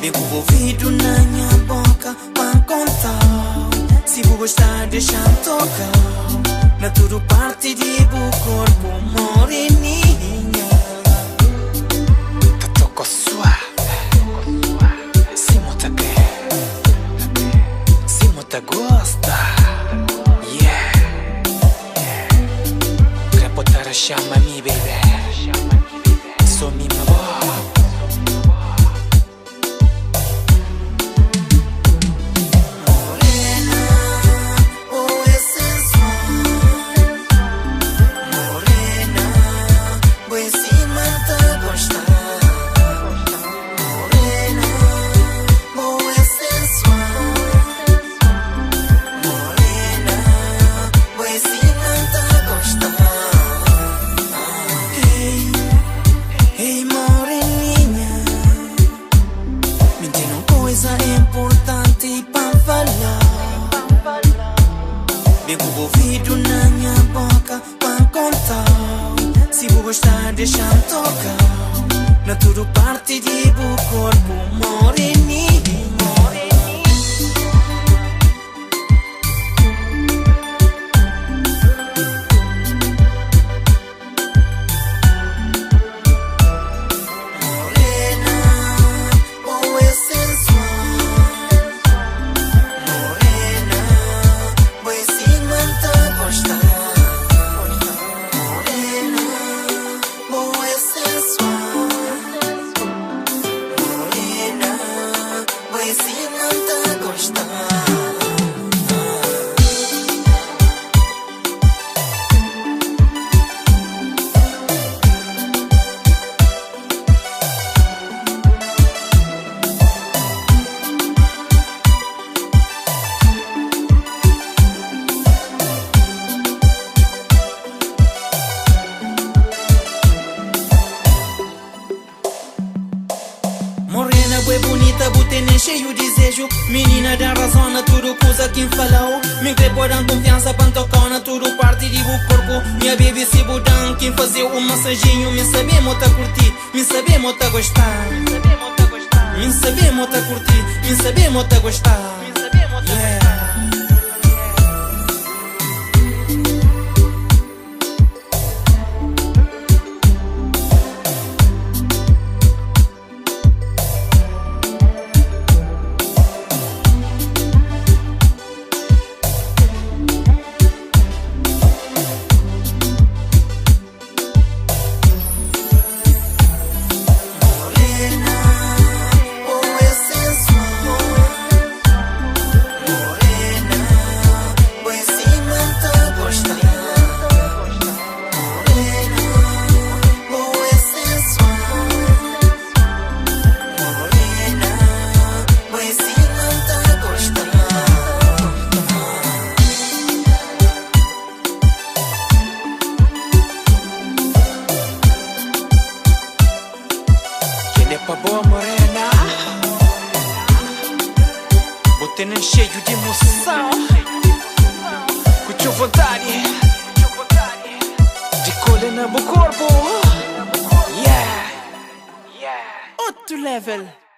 Vem com o ouvido na minha boca pra contar. Se vou gostar, deixa-me tocar. Na tudo parte de bu corpo, moreninha. Te toco suave, se muita quer, se muita gosta. Yeah, quer botar a chama a mim, baby. Sou minha boa. Importante pra falar. Vem com o ouvido na minha boca pra contar. Se vou gostar, deixa-me tocar. Na tudo parte de bu corpo, moreninha. Morena, bué bonita, botene cheio de desejo. Menina da razão na tudo coisa que falou. Me preparam confiança para tocar na tudo parte de bu corpo. Minha baby se budan, quem fazer um massaginho. Me saber mota curtir, me saber mota gostar. Me saber mota curtir, me saber mota gostar. Yeah. Pra boa morena, botando cheio de emoção, com vontade de colher no meu corpo. Yeah, outro level.